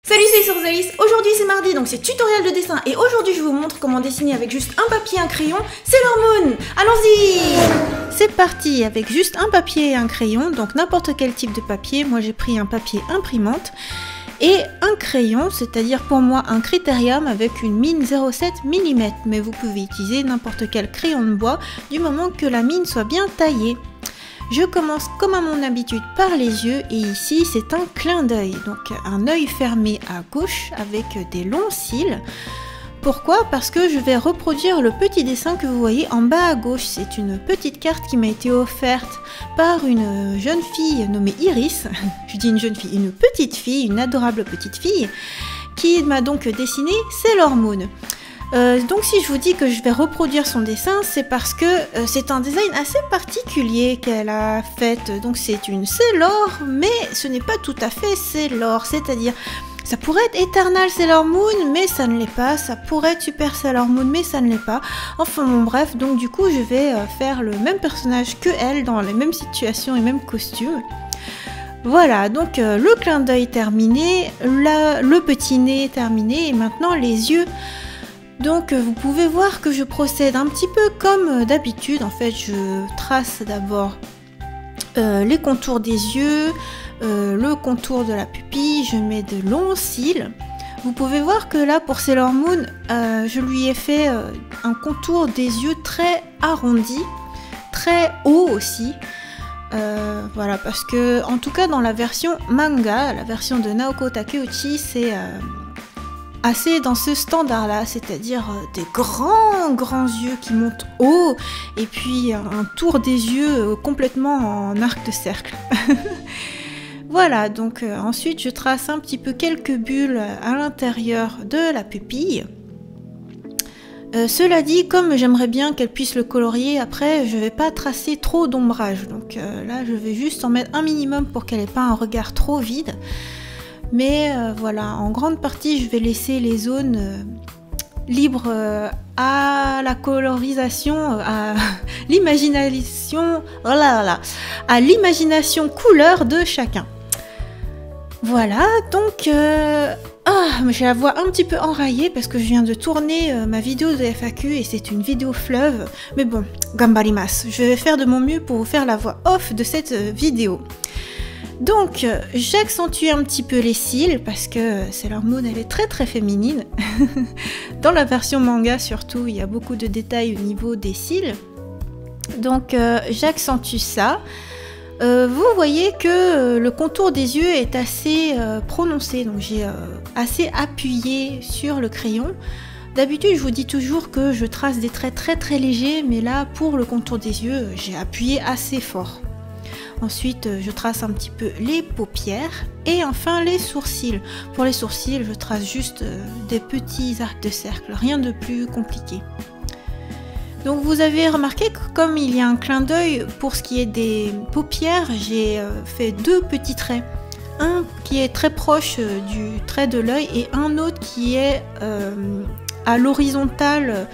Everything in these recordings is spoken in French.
Salut, c'est Sorzalis. Aujourd'hui c'est mardi, donc c'est tutoriel de dessin et aujourd'hui je vous montre comment dessiner avec juste un papier et un crayon Sailor Moon. Allons-y. C'est parti, avec juste un papier et un crayon, donc n'importe quel type de papier. Moi j'ai pris un papier imprimante et un crayon, c'est-à-dire pour moi un critérium avec une mine 0,7 mm, mais vous pouvez utiliser n'importe quel crayon de bois du moment que la mine soit bien taillée. Je commence comme à mon habitude par les yeux et ici c'est un clin d'œil, donc un œil fermé à gauche avec des longs cils. Pourquoi? Parce que je vais reproduire le petit dessin que vous voyez en bas à gauche. C'est une petite carte qui m'a été offerte par une jeune fille nommée Iris. Je dis une jeune fille, une petite fille, une adorable petite fille qui m'a donc dessiné Sailor Moon. Donc si je vous dis que je vais reproduire son dessin, c'est parce que c'est un design assez particulier qu'elle a fait. Donc c'est une Sailor, mais ce n'est pas tout à fait Sailor, c'est-à-dire ça pourrait être Eternal Sailor Moon, mais ça ne l'est pas. Ça pourrait être Super Sailor Moon, mais ça ne l'est pas. Enfin bon bref, donc du coup je vais faire le même personnage que elle, dans les mêmes situations et mêmes costumes. Voilà, donc le clin d'œil terminé, le petit nez terminé, et maintenant les yeux. Donc vous pouvez voir que je procède un petit peu comme d'habitude. En fait, je trace d'abord les contours des yeux, le contour de la pupille, je mets de longs cils. Vous pouvez voir que là, pour Sailor Moon, je lui ai fait un contour des yeux très arrondi, très haut aussi. Voilà, parce que, en tout cas, dans la version manga, la version de Naoko Takeuchi, c'est assez dans ce standard là, c'est-à-dire des grands yeux qui montent haut et puis un tour des yeux complètement en arc de cercle. Voilà, donc ensuite je trace un petit peu quelques bulles à l'intérieur de la pupille. Cela dit, comme j'aimerais bien qu'elle puisse le colorier, après je vais pas tracer trop d'ombrage, donc là je vais juste en mettre un minimum pour qu'elle ait pas un regard trop vide. Mais voilà, en grande partie, je vais laisser les zones libres à la colorisation, à l'imagination, oh là là, à l'imagination couleur de chacun. Voilà, donc j'ai la voix un petit peu enraillée parce que je viens de tourner ma vidéo de FAQ et c'est une vidéo fleuve. Mais bon, gambarimasu, je vais faire de mon mieux pour vous faire la voix off de cette vidéo. Donc j'accentue un petit peu les cils parce que Sailor Moon elle est très féminine. Dans la version manga surtout, il y a beaucoup de détails au niveau des cils. Donc j'accentue ça. Vous voyez que le contour des yeux est assez prononcé, donc j'ai assez appuyé sur le crayon. D'habitude je vous dis toujours que je trace des traits très légers, mais là pour le contour des yeux j'ai appuyé assez fort. Ensuite, je trace un petit peu les paupières et enfin les sourcils. Pour les sourcils, je trace juste des petits arcs de cercle, rien de plus compliqué. Donc vous avez remarqué que comme il y a un clin d'œil pour ce qui est des paupières, j'ai fait deux petits traits. Un qui est très proche du trait de l'œil et un autre qui est à l'horizontale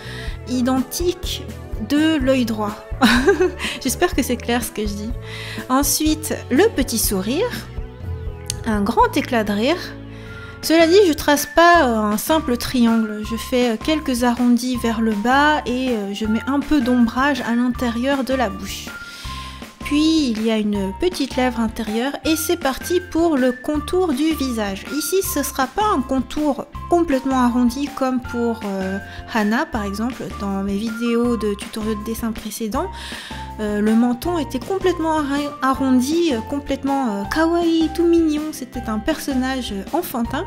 identique de l'œil droit. J'espère que c'est clair ce que je dis. Ensuite, le petit sourire, un grand éclat de rire. Cela dit, je trace pas un simple triangle, je fais quelques arrondis vers le bas et je mets un peu d'ombrage à l'intérieur de la bouche. Puis il y a une petite lèvre intérieure et c'est parti pour le contour du visage. Ici ce sera pas un contour complètement arrondi comme pour Hana par exemple dans mes vidéos de tutoriaux de dessin précédents. Le menton était complètement arrondi, complètement kawaii, tout mignon, c'était un personnage enfantin.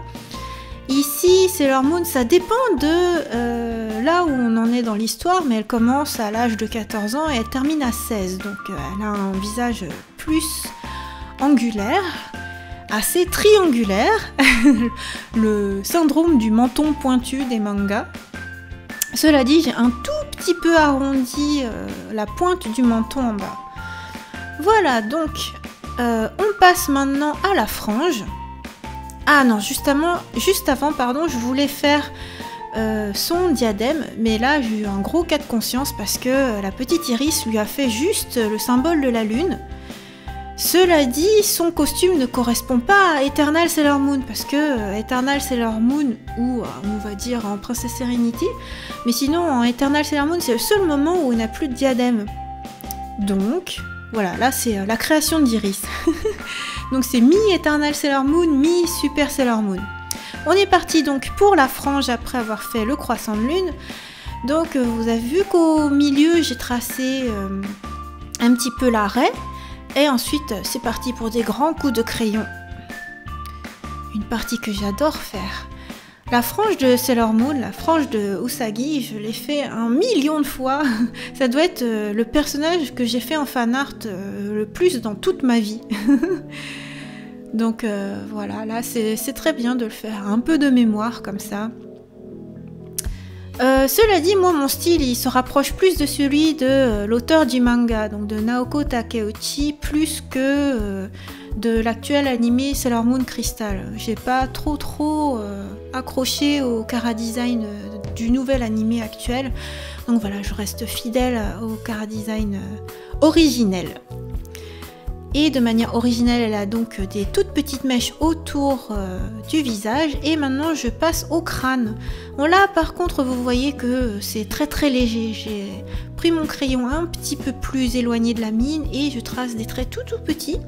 Ici, Sailor Moon, ça dépend de là où on en est dans l'histoire, mais elle commence à l'âge de 14 ans et elle termine à 16, donc elle a un visage plus angulaire, assez triangulaire, le syndrome du menton pointu des mangas. Cela dit, j'ai un tout petit peu arrondi la pointe du menton en bas. Voilà, donc on passe maintenant à la frange. Ah non, juste avant, pardon, je voulais faire son diadème, mais là j'ai eu un gros cas de conscience parce que la petite Iris lui a fait juste le symbole de la lune. Cela dit, son costume ne correspond pas à Eternal Sailor Moon, parce que Eternal Sailor Moon, ou on va dire en Princesse Serenity, mais sinon en Eternal Sailor Moon, c'est le seul moment où il n'a plus de diadème. Donc, voilà, là c'est la création d'Iris. Donc c'est mi-Eternal Sailor Moon, mi-Super Sailor Moon. On est parti donc pour la frange après avoir fait le croissant de lune. Donc vous avez vu qu'au milieu, j'ai tracé un petit peu la raie. Et ensuite, c'est parti pour des grands coups de crayon. Une partie que j'adore faire. La frange de Sailor Moon, la frange de Usagi, je l'ai fait 1 million de fois. Ça doit être le personnage que j'ai fait en fan art le plus dans toute ma vie. Donc voilà, là c'est très bien de le faire. Un peu de mémoire comme ça. Cela dit, moi mon style il se rapproche plus de celui de l'auteur du manga, donc de Naoko Takeuchi, plus que de l'actuel animé Sailor Moon Crystal. J'ai pas trop accroché au chara-design du nouvel animé actuel, donc voilà, je reste fidèle au chara-design originel. Et de manière originelle, elle a donc des toutes petites mèches autour du visage. Et maintenant, je passe au crâne. Bon là, par contre, vous voyez que c'est très léger. J'ai pris mon crayon un petit peu plus éloigné de la mine et je trace des traits tout petits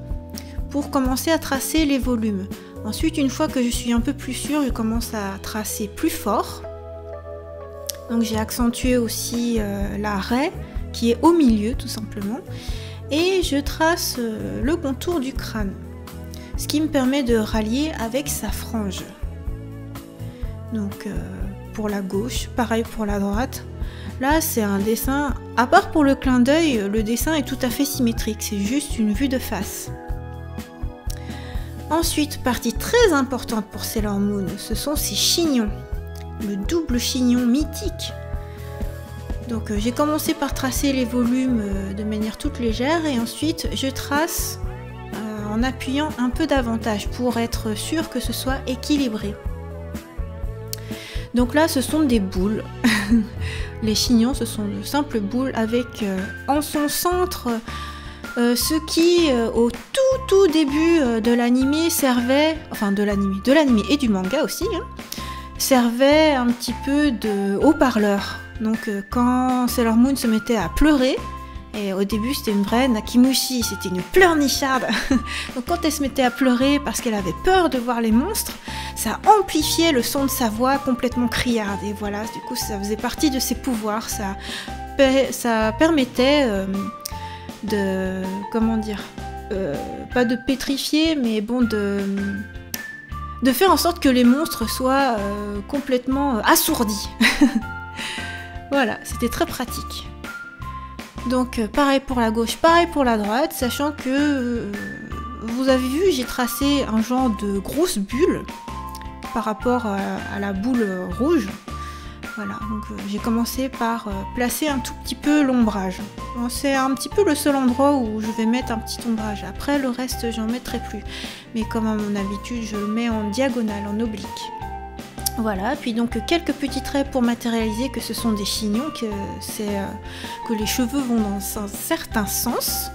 pour commencer à tracer les volumes. Ensuite, une fois que je suis un peu plus sûre, je commence à tracer plus fort. Donc j'ai accentué aussi la raie qui est au milieu, tout simplement. Et je trace le contour du crâne, ce qui me permet de rallier avec sa frange. Donc pour la gauche, pareil pour la droite. Là c'est un dessin, à part pour le clin d'œil, le dessin est tout à fait symétrique, c'est juste une vue de face. Ensuite, partie très importante pour Sailor Moon, ce sont ses chignons, le double chignon mythique. Donc j'ai commencé par tracer les volumes de manière toute légère et ensuite je trace en appuyant un peu davantage pour être sûr que ce soit équilibré. Donc là ce sont des boules. Les chignons ce sont de simples boules avec en son centre ce qui au tout début de l'animé servait, enfin de l'animé et du manga aussi, hein, servait un petit peu de haut-parleur. Donc quand Sailor Moon se mettait à pleurer, et au début c'était une vraie Nakimushi, c'était une pleurnicharde. Donc quand elle se mettait à pleurer parce qu'elle avait peur de voir les monstres, ça amplifiait le son de sa voix complètement criarde. Et voilà, du coup ça faisait partie de ses pouvoirs, ça permettait de, comment dire, pas de pétrifier, mais bon de faire en sorte que les monstres soient complètement assourdis. Voilà, c'était très pratique. Donc pareil pour la gauche, pareil pour la droite, sachant que vous avez vu, j'ai tracé un genre de grosse bulle par rapport à la boule rouge. Voilà, donc j'ai commencé par placer un tout petit peu l'ombrage. Bon, c'est un petit peu le seul endroit où je vais mettre un petit ombrage. Après le reste, j'en mettrai plus. Mais comme à mon habitude, je le mets en diagonale, en oblique. Voilà, puis donc quelques petits traits pour matérialiser que ce sont des chignons, que les cheveux vont dans un certain sens.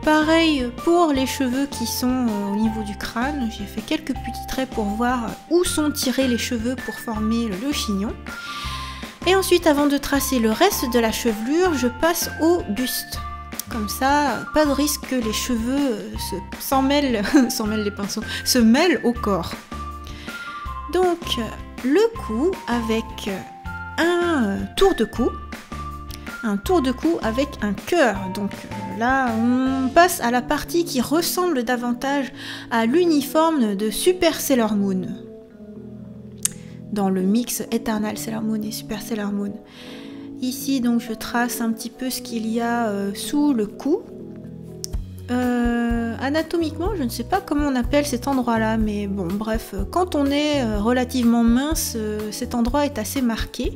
Pareil pour les cheveux qui sont au niveau du crâne, j'ai fait quelques petits traits pour voir où sont tirés les cheveux pour former le chignon. Et ensuite, avant de tracer le reste de la chevelure, je passe au buste. Comme ça, pas de risque que les cheveux s'en mêlent les pinceaux, se mêlent au corps. Donc le cou avec un tour de cou avec un cœur. Donc là on passe à la partie qui ressemble davantage à l'uniforme de Super Sailor Moon dans le mix Eternal Sailor Moon et Super Sailor Moon. Ici donc je trace un petit peu ce qu'il y a sous le cou. Anatomiquement, je ne sais pas comment on appelle cet endroit-là, mais bon, bref, quand on est relativement mince, cet endroit est assez marqué.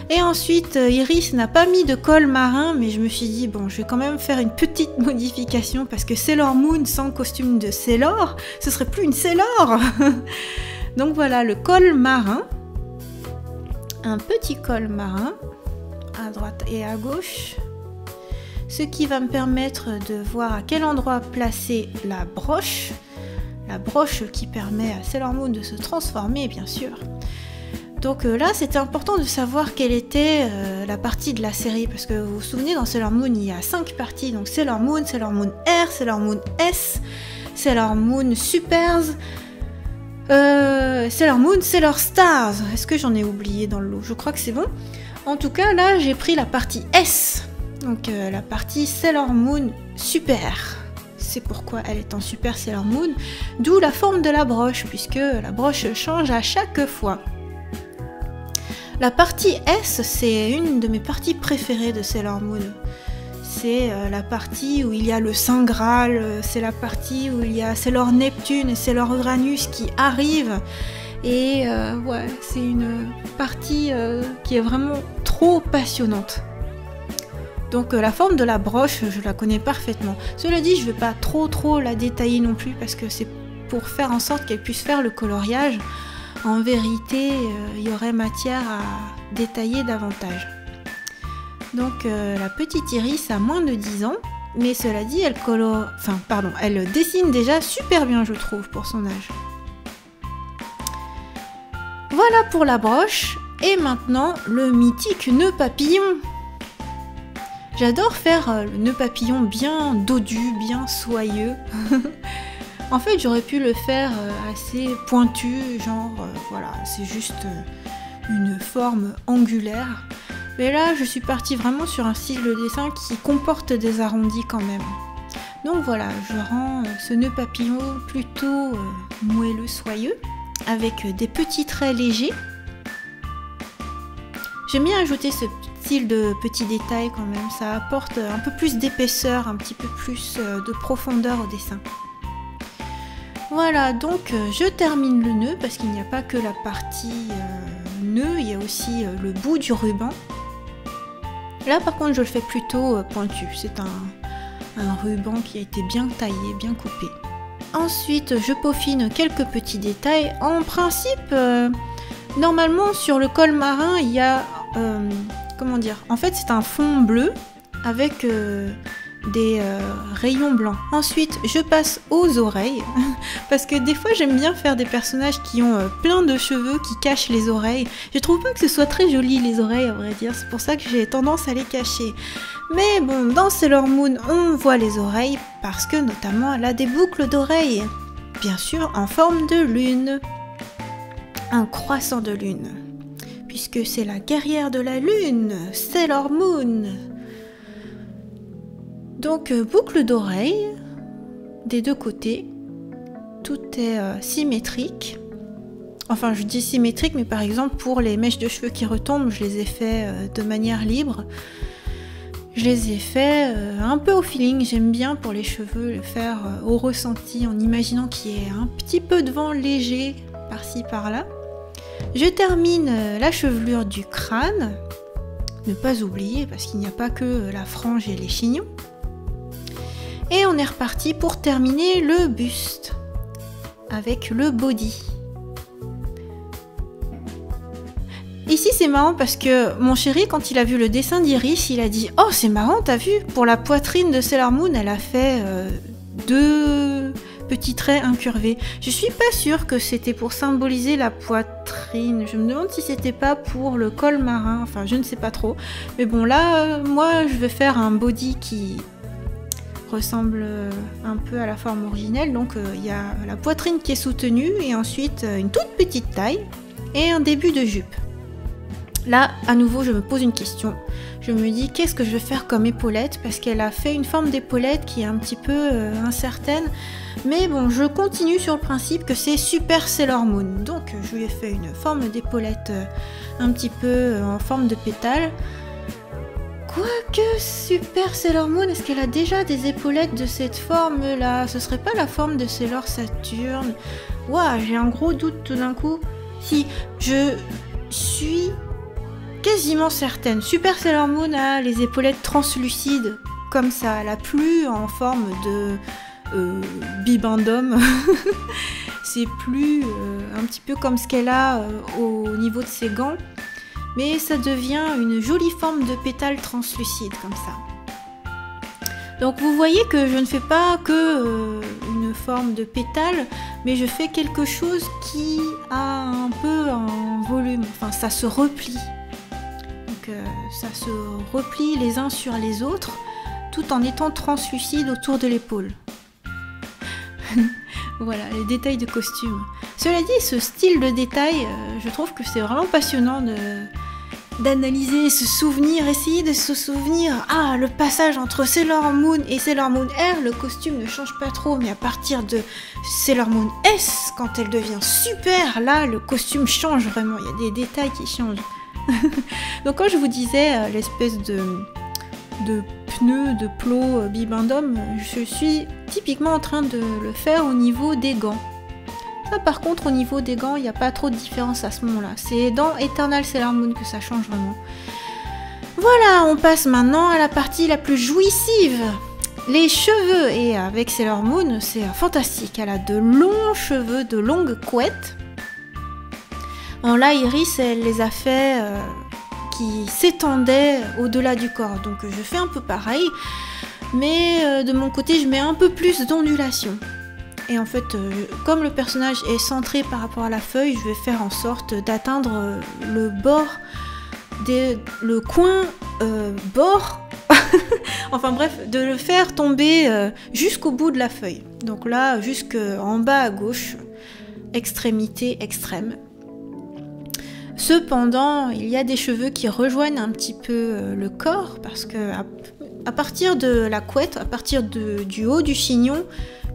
Et ensuite, Iris n'a pas mis de col marin, mais je me suis dit, bon, je vais quand même faire une petite modification, parce que Sailor Moon sans costume de Sailor, ce serait plus une Sailor. Donc voilà, le col marin, un petit col marin, à droite et à gauche. ce qui va me permettre de voir à quel endroit placer la broche qui permet à Sailor Moon de se transformer, bien sûr. Donc là, c'était important de savoir quelle était la partie de la série, parce que vous vous souvenez, dans Sailor Moon, il y a 5 parties, donc Sailor Moon R, Sailor Moon S, Sailor Moon Supers, Sailor Moon, Sailor Stars. Est-ce que j'en ai oublié dans le lot? Je crois que c'est bon. En tout cas, là, j'ai pris la partie S, donc la partie Sailor Moon Super. C'est pourquoi elle est en Super Sailor Moon, d'où la forme de la broche, puisque la broche change à chaque fois. La partie S, c'est une de mes parties préférées de Sailor Moon. C'est la partie où il y a le Saint Graal, c'est la partie où il y a Sailor Neptune et Sailor Uranus qui arrivent. Et ouais, c'est une partie qui est vraiment trop passionnante. Donc la forme de la broche, je la connais parfaitement. Cela dit, je ne vais pas trop la détailler non plus parce que c'est pour faire en sorte qu'elle puisse faire le coloriage. En vérité, il y aurait matière à détailler davantage. Donc la petite Iris a moins de 10 ans, mais cela dit, elle dessine déjà super bien, je trouve, pour son âge. Voilà pour la broche, et maintenant le mythique nœud papillon. J'adore faire le nœud papillon bien dodu, bien soyeux. En fait, j'aurais pu le faire assez pointu, genre, voilà, c'est juste une forme angulaire. Mais là, je suis partie vraiment sur un style de dessin qui comporte des arrondis quand même. Donc voilà, je rends ce nœud papillon plutôt moelleux, soyeux, avec des petits traits légers. J'aime bien ajouter ce style de petits détails quand même, ça apporte un peu plus d'épaisseur, un petit peu plus de profondeur au dessin. Voilà, donc je termine le nœud parce qu'il n'y a pas que la partie nœud, il y a aussi le bout du ruban. Là par contre je le fais plutôt pointu, c'est un ruban qui a été bien taillé, bien coupé. Ensuite je peaufine quelques petits détails. En principe, normalement sur le col marin il y a, comment dire, en fait c'est un fond bleu avec des rayons blancs. Ensuite, je passe aux oreilles, parce que des fois j'aime bien faire des personnages qui ont plein de cheveux qui cachent les oreilles. Je trouve pas que ce soit très joli les oreilles, à vrai dire, c'est pour ça que j'ai tendance à les cacher. Mais bon, dans Sailor Moon, on voit les oreilles, parce que notamment elle a des boucles d'oreilles, bien sûr en forme de lune. Un croissant de lune, puisque c'est la guerrière de la lune, Sailor Moon. Donc boucle d'oreille des deux côtés, tout est symétrique. Enfin je dis symétrique, mais par exemple pour les mèches de cheveux qui retombent, je les ai fait de manière libre. Je les ai fait un peu au feeling, j'aime bien pour les cheveux le faire au ressenti, en imaginant qu'il y ait un petit peu de vent léger par-ci par-là. Je termine la chevelure du crâne, ne pas oublier parce qu'il n'y a pas que la frange et les chignons. Et on est reparti pour terminer le buste avec le body. Ici c'est marrant parce que mon chéri, quand il a vu le dessin d'Iris, il a dit « Oh c'est marrant, t'as vu, pour la poitrine de Sailor Moon, elle a fait deux petits traits incurvés. » Je suis pas sûre que c'était pour symboliser la poitrine. Je me demande si c'était pas pour le col marin, enfin je ne sais pas trop. Mais bon là, moi je vais faire un body qui ressemble un peu à la forme originelle, donc il y a la poitrine qui est soutenue et ensuite une toute petite taille et un début de jupe. Là à nouveau je me pose une question, je me dis qu'est-ce que je vais faire comme épaulette, parce qu'elle a fait une forme d'épaulette qui est un petit peu incertaine, mais bon je continue sur le principe que c'est Super Sailor Moon, donc je lui ai fait une forme d'épaulette un petit peu en forme de pétale. Quoique Super Sailor Moon, est-ce qu'elle a déjà des épaulettes de cette forme-là? Ce serait pas la forme de Sailor Saturne? Ouah, j'ai un gros doute tout d'un coup. Si, je suis quasiment certaine. Super Sailor Moon a les épaulettes translucides, comme ça. Elle a plus en forme de bibendum. C'est plus un petit peu comme ce qu'elle a au niveau de ses gants. Mais ça devient une jolie forme de pétale translucide comme ça. Donc vous voyez que je ne fais pas que une forme de pétale, mais je fais quelque chose qui a un peu un volume, enfin ça se replie. Donc ça se replie les uns sur les autres, tout en étant translucide autour de l'épaule. Voilà, les détails de costume. Cela dit, ce style de détail, je trouve que c'est vraiment passionnant d'analyser, se souvenir, essayer de se souvenir. Ah, le passage entre Sailor Moon et Sailor Moon R, le costume ne change pas trop, mais à partir de Sailor Moon S, quand elle devient super, là, le costume change vraiment. Il y a des détails qui changent. Donc quand je vous disais l'espèce de pneu, de plot bibendum, je suis typiquement en train de le faire au niveau des gants. Ça par contre au niveau des gants il n'y a pas trop de différence à ce moment là, c'est dans Eternal Sailor Moon que ça change vraiment. Voilà, on passe maintenant à la partie la plus jouissive, les cheveux. Et avec Sailor Moon c'est fantastique, elle a de longs cheveux, de longues couettes. En là Iris elle les a fait qui s'étendaient au-delà du corps, donc je fais un peu pareil, mais de mon côté je mets un peu plus d'ondulation. Et en fait, comme le personnage est centré par rapport à la feuille, je vais faire en sorte d'atteindre le bord, le coin bord, enfin bref, de le faire tomber jusqu'au bout de la feuille. Donc là, jusqu'en bas à gauche, extrémité extrême. Cependant, il y a des cheveux qui rejoignent un petit peu le corps, parce que à partir de la couette, à partir du haut du chignon,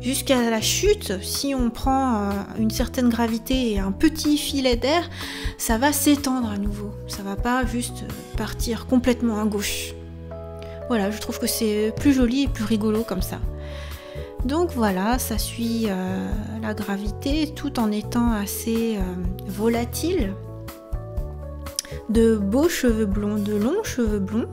jusqu'à la chute, si on prend une certaine gravité et un petit filet d'air, ça va s'étendre à nouveau. Ça va pas juste partir complètement à gauche. Voilà, je trouve que c'est plus joli et plus rigolo comme ça. Donc voilà, ça suit la gravité tout en étant assez volatile. De beaux cheveux blonds, de longs cheveux blonds.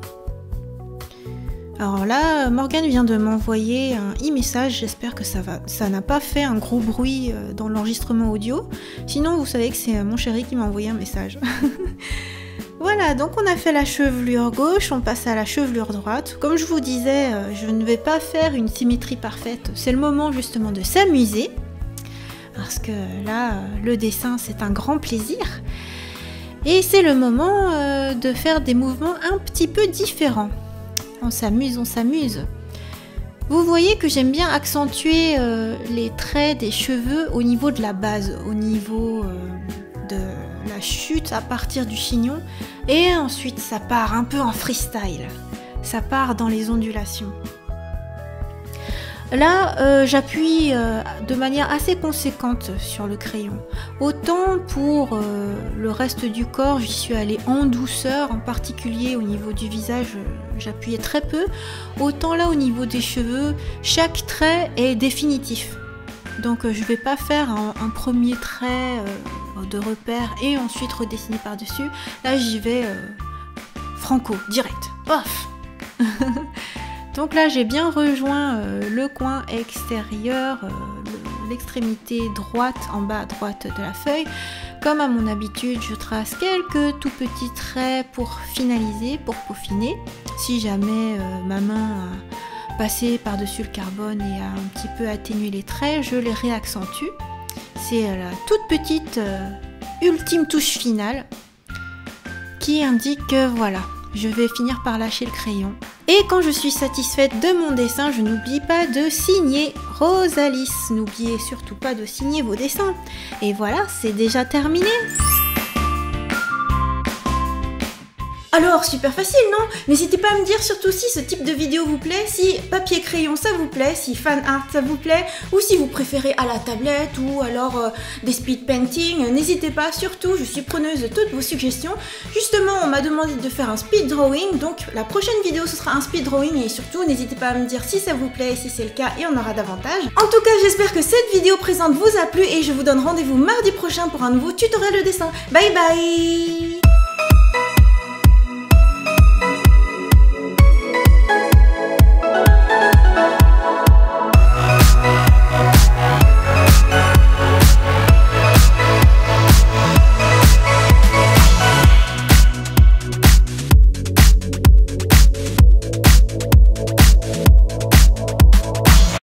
Alors là, Morgane vient de m'envoyer un e-message, j'espère que ça n'a pas fait un gros bruit dans l'enregistrement audio. Sinon, vous savez que c'est mon chéri qui m'a envoyé un message. Voilà, donc on a fait la chevelure gauche, on passe à la chevelure droite. Comme je vous disais, je ne vais pas faire une symétrie parfaite. C'est le moment justement de s'amuser. Parce que là, le dessin, c'est un grand plaisir. Et c'est le moment de faire des mouvements un petit peu différents. On s'amuse, on s'amuse. Vous voyez que j'aime bien accentuer les traits des cheveux au niveau de la base, au niveau de la chute à partir du chignon. Et ensuite, ça part un peu en freestyle. Ça part dans les ondulations. Là, j'appuie de manière assez conséquente sur le crayon. Autant pour le reste du corps, j'y suis allée en douceur, en particulier au niveau du visage, j'appuyais très peu. Autant là, au niveau des cheveux, chaque trait est définitif. Donc je ne vais pas faire un premier trait de repère et ensuite redessiner par-dessus. Là, j'y vais franco, direct. Paf. Donc là, j'ai bien rejoint le coin extérieur, l'extrémité droite, en bas à droite de la feuille. Comme à mon habitude, je trace quelques tout petits traits pour finaliser, pour peaufiner. Si jamais ma main a passé par-dessus le carbone et a un petit peu atténué les traits, je les réaccentue. C'est la toute petite ultime touche finale qui indique que voilà, je vais finir par lâcher le crayon. Et quand je suis satisfaite de mon dessin, je n'oublie pas de signer Rosalis. N'oubliez surtout pas de signer vos dessins. Et voilà, c'est déjà terminé. Alors, super facile, non? N'hésitez pas à me dire surtout si ce type de vidéo vous plaît, si papier crayon ça vous plaît, si fan art ça vous plaît, ou si vous préférez à la tablette, ou alors des speed painting. N'hésitez pas, surtout, je suis preneuse de toutes vos suggestions. Justement, on m'a demandé de faire un speed drawing, donc la prochaine vidéo ce sera un speed drawing, et surtout, n'hésitez pas à me dire si ça vous plaît, et si c'est le cas, et on aura davantage. En tout cas, j'espère que cette vidéo présente vous a plu, et je vous donne rendez-vous mardi prochain pour un nouveau tutoriel de dessin. Bye bye!